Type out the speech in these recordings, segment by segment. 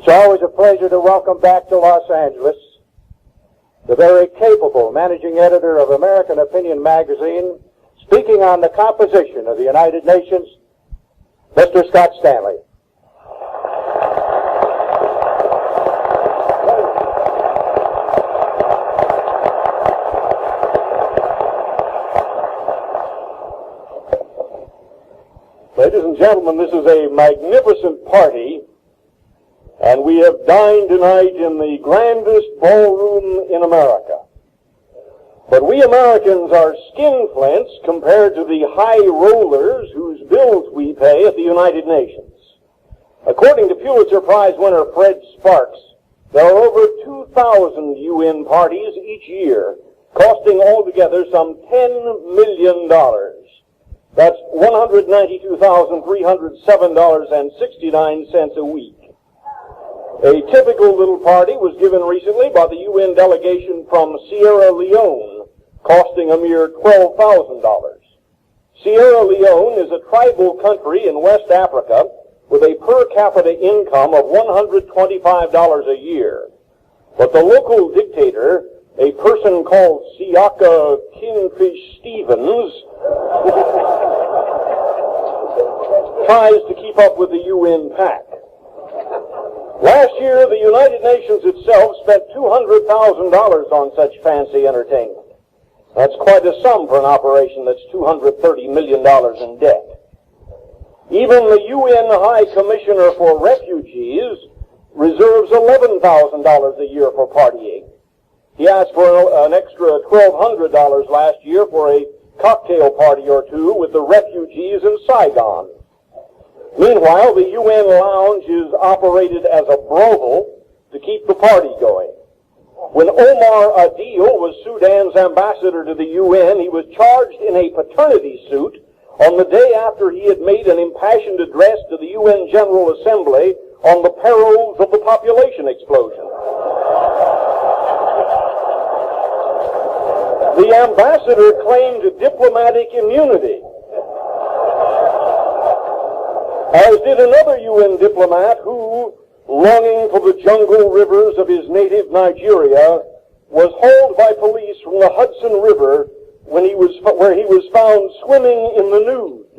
It's always a pleasure to welcome back to Los Angeles the very capable managing editor of American Opinion magazine, speaking on the composition of the United Nations, Mr. Scott Stanley. Ladies and gentlemen, this is a magnificent party, and we have dined tonight in the grandest ballroom in America. But we Americans are skinflints compared to the high rollers whose bills we pay at the United Nations. According to Pulitzer Prize winner Fred Sparks, there are over 2,000 UN parties each year, costing altogether some $10 million. That's $192,307.69 a week. A typical little party was given recently by the UN delegation from Sierra Leone, costing a mere $12,000. Sierra Leone is a tribal country in West Africa with a per capita income of $125 a year. But the local dictator, a person called Siaka Kingfish Stevens, tries to keep up with the UN pack. Last year, the United Nations itself spent $200,000 on such fancy entertainment. That's quite a sum for an operation that's $230 million in debt. Even the UN High Commissioner for Refugees reserves $11,000 a year for partying. He asked for an extra $1,200 last year for a cocktail party or two with the refugees in Saigon. Meanwhile, the UN lounge is operated as a brothel to keep the party going. When Omar Adil was Sudan's ambassador to the UN, he was charged in a paternity suit on the day after he had made an impassioned address to the UN General Assembly on the perils of the population explosion. The ambassador claimed diplomatic immunity, as did another UN diplomat who, longing for the jungle rivers of his native Nigeria, was hauled by police from the Hudson River where he was found swimming in the nude.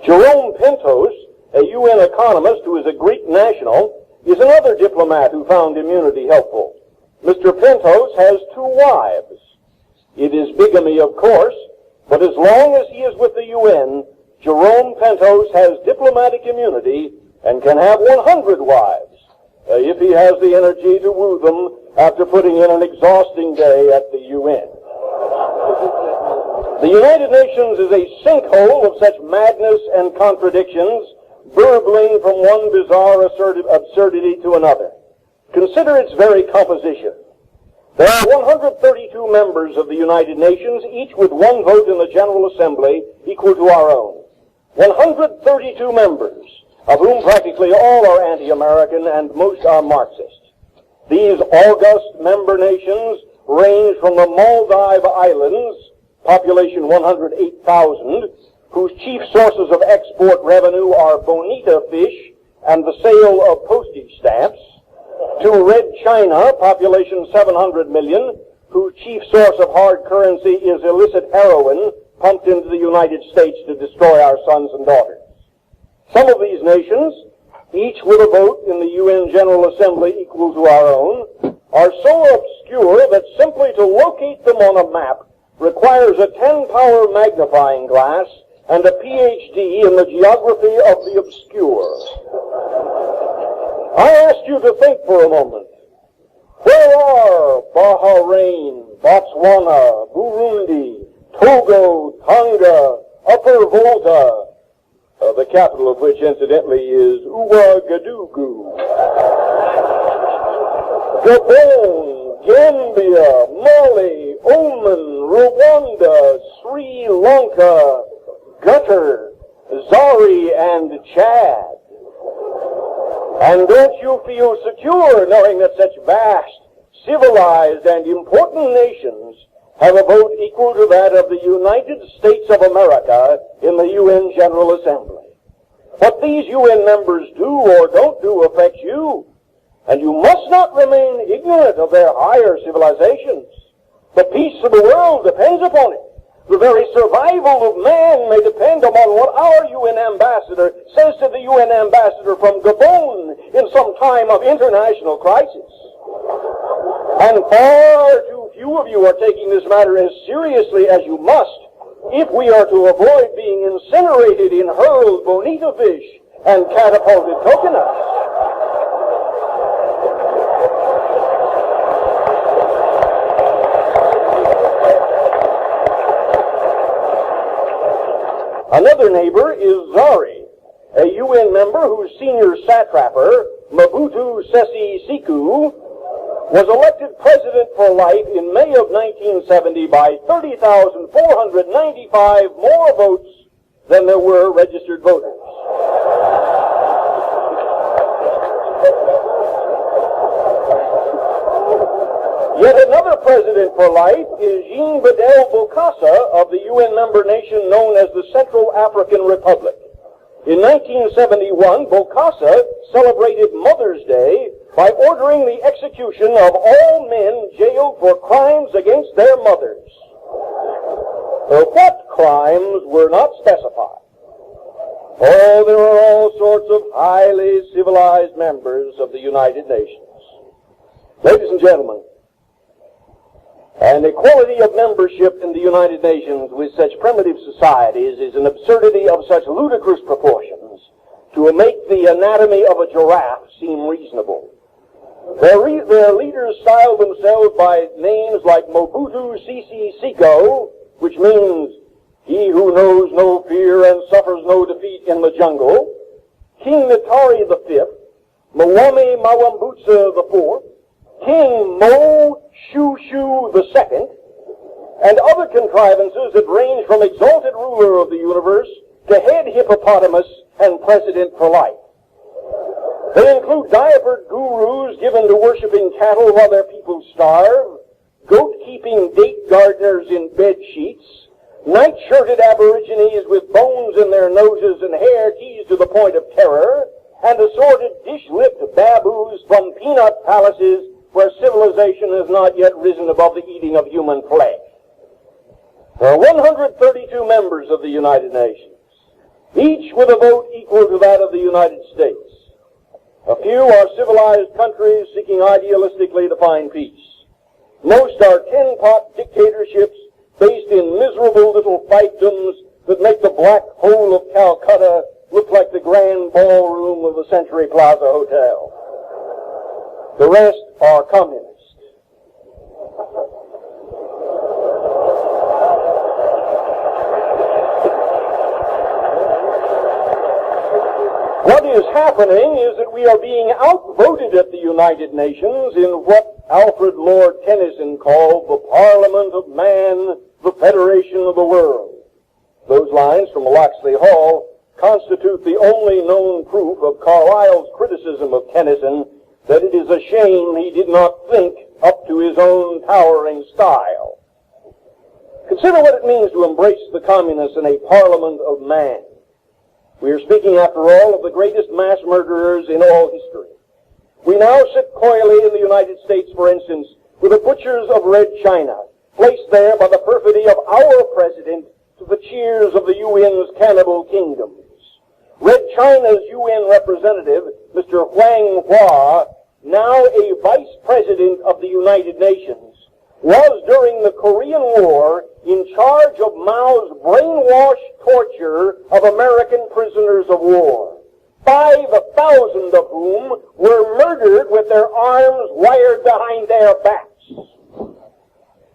Jerome Pentos, a UN economist who is a Greek national, is another diplomat who found immunity helpful. Mr. Pentos has 2 wives. It is bigamy, of course, but as long as he is with the UN, Jerome Pentos has diplomatic immunity and can have 100 wives, if he has the energy to woo them after putting in an exhausting day at the UN. The United Nations is a sinkhole of such madness and contradictions, burbling from one bizarre absurdity to another. Consider its very composition. There are 132 members of the United Nations, each with 1 vote in the General Assembly equal to our own. 132 members, of whom practically all are anti-American and most are Marxist. These august member nations range from the Maldive Islands, population 108,000, whose chief sources of export revenue are bonita fish and the sale of postage stamps, to Red China, population 700 million, whose chief source of hard currency is illicit heroin pumped into the United States to destroy our sons and daughters. Some of these nations, each with a vote in the UN General Assembly equal to our own, are so obscure that simply to locate them on a map requires a 10-power magnifying glass and a PhD in the geography of the obscure. I ask you to think for a moment. Where are Bahrain, Botswana, Burundi, Togo, Tonga, Upper Volta, the capital of which, incidentally, is Ouagadougou, Gabon, Gambia, Mali, Oman, Rwanda, Sri Lanka, Qatar, Zari, and Chad? And don't you feel secure knowing that such vast, civilized, and important nations have a vote equal to that of the United States of America in the UN General Assembly? What these UN members do or don't do affects you, and you must not remain ignorant of their higher civilizations. The peace of the world depends upon it. The very survival of man may depend upon what our UN ambassador says to the UN ambassador from Gabon in some time of international crisis. And far too few of you are taking this matter as seriously as you must if we are to avoid being incinerated in hurled bonita fish and catapulted coconuts. Another neighbor is Zari, a UN member whose senior satrapper, Mobutu Sese Seko, was elected president for life in May of 1970 by 30,495 more votes than there were registered voters. Yet another president for life is Jean Bedel Bokassa of the UN member nation known as the Central African Republic. In 1971, Bokassa celebrated Mother's Day by ordering the execution of all men jailed for crimes against their mothers. What crimes were not specified. Oh, there are all sorts of highly civilized members of the United Nations. Ladies and gentlemen, an equality of membership in the United Nations with such primitive societies is an absurdity of such ludicrous proportions to make the anatomy of a giraffe seem reasonable. Their leaders style themselves by names like Mobutu Sese Seko, which means he who knows no fear and suffers no defeat in the jungle, King Natari V, Mwame Mawambutsa IV, King Mo Shushu II, and other contrivances that range from exalted ruler of the universe to head hippopotamus and president for life. They include diapered gurus given to worshiping cattle while their people starve, goat-keeping date gardeners in bed sheets, night-shirted aborigines with bones in their noses and hair teased to the point of terror, and assorted dish-lipped baboos from peanut palaces where civilization has not yet risen above the eating of human flesh. There are 132 members of the United Nations, each with a vote equal to that of the United States. A few are civilized countries seeking idealistically to find peace. Most are tin-pot dictatorships based in miserable little fiefdoms that make the black hole of Calcutta look like the grand ballroom of the Century Plaza Hotel. The rest are communists. What is happening is that we are being outvoted at the United Nations in what Alfred Lord Tennyson called the Parliament of Man, the Federation of the World. Those lines from Locksley Hall constitute the only known proof of Carlyle's criticism of Tennyson that it is a shame he did not think up to his own towering style. Consider what it means to embrace the communists in a parliament of man. We are speaking, after all, of the greatest mass murderers in all history. We now sit coyly in the United States, for instance, with the butchers of Red China, placed there by the perfidy of our president to the cheers of the UN's cannibal kingdoms. Red China's UN representative, Mr. Huang Hua, now a vice president of the United Nations, was during the Korean War in charge of Mao's brainwash torture of American prisoners of war, 5,000 of whom were murdered with their arms wired behind their backs.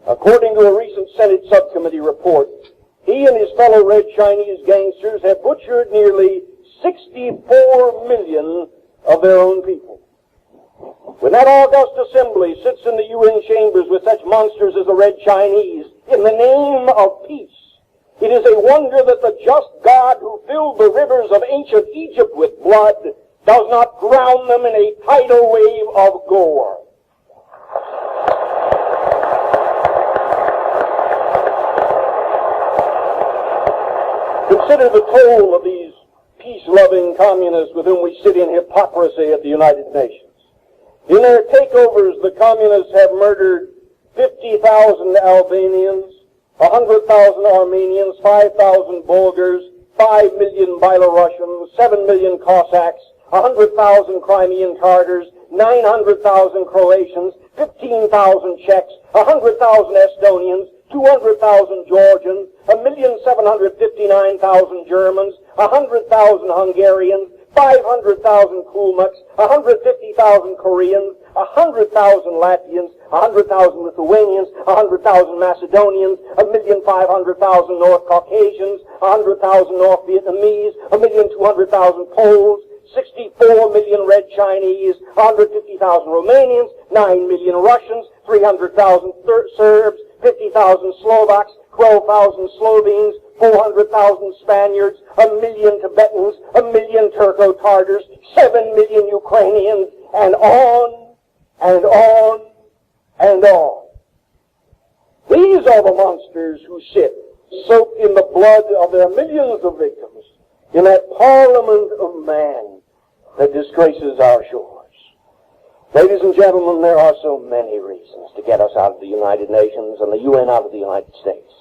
According to a recent Senate subcommittee report, he and his fellow Red Chinese gangsters have butchered nearly 64 million of their own people. When that august assembly sits in the UN chambers with such monsters as the Red Chinese in the name of peace, it is a wonder that the just God who filled the rivers of ancient Egypt with blood does not drown them in a tidal wave of gore. Consider the toll of these peace-loving communists with whom we sit in hypocrisy at the United Nations. In their takeovers, the communists have murdered 50,000 Albanians, 100,000 Armenians, 5,000 Bulgars, 5 million Belarusians, 7 million Cossacks, 100,000 Crimean Tartars, 900,000 Croatians, 15,000 Czechs, 100,000 Estonians, 200,000 Georgians, 1,759,000 Germans, 100,000 Hungarians, 500,000 Kulmuks, 150,000 Koreans, 100,000 Latvians, 100,000 Lithuanians, 100,000 Macedonians, 1,500,000 North Caucasians, 100,000 North Vietnamese, 1,200,000 Poles, 64 million Red Chinese, 150,000 Romanians, 9 million Russians, 300,000 Serbs, 50,000 Slovaks, 12,000 Slovenes, 400,000 Spaniards, 1 million Tibetans, 1 million Turco-Tartars, 7 million Ukrainians, and on and on and on. These are the monsters who sit, soaked in the blood of their millions of victims, in that parliament of man that disgraces our shores. Ladies and gentlemen, there are so many reasons to get us out of the United Nations and the UN out of the United States.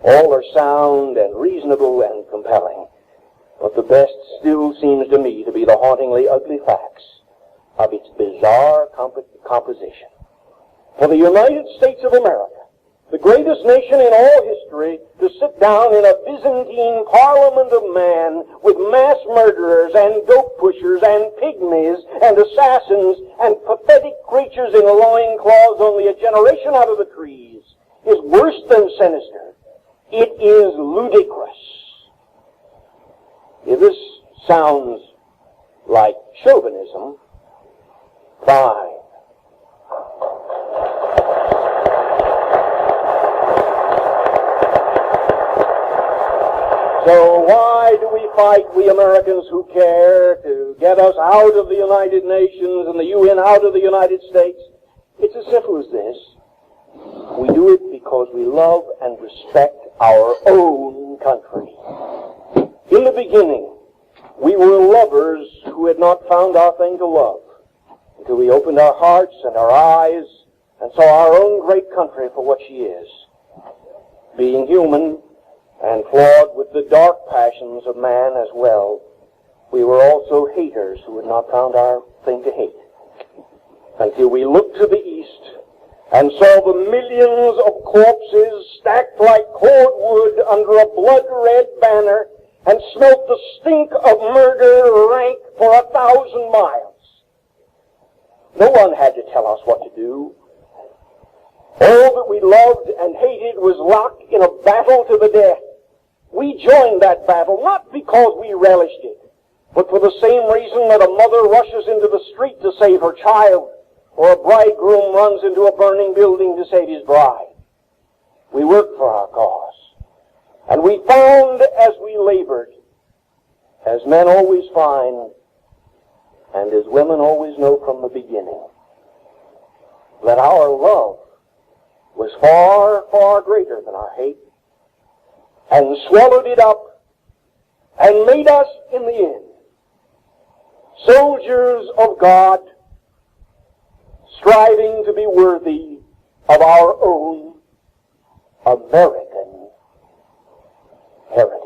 All are sound and reasonable and compelling, but the best still seems to me to be the hauntingly ugly facts of its bizarre composition. For the United States of America, the greatest nation in all history, to sit down in a Byzantine parliament of man with mass murderers and dope pushers and pygmies and assassins and pathetic creatures in loincloths only a generation out of the trees, is worse than sinister. It is ludicrous. If this sounds like chauvinism, fine. So why do we fight, we Americans who care, to get us out of the United Nations and the UN out of the United States? It's as simple as this. We do it because we love and respect our own country. In the beginning, we were lovers who had not found our thing to love until we opened our hearts and our eyes and saw our own great country for what she is. Being human and flawed with the dark passions of man as well, we were also haters who had not found our thing to hate until we looked to the east and saw the millions of corpses stacked like cordwood under a blood-red banner and smelt the stink of murder rank for 1,000 miles. No one had to tell us what to do. All that we loved and hated was locked in a battle to the death. We joined that battle not because we relished it, but for the same reason that a mother rushes into the street to save her child, or a bridegroom runs into a burning building to save his bride. We worked for our cause, and we found as we labored, as men always find, and as women always know from the beginning, that our love was far, far greater than our hate, and swallowed it up, and made us, in the end, soldiers of God, striving to be worthy of our own American heritage.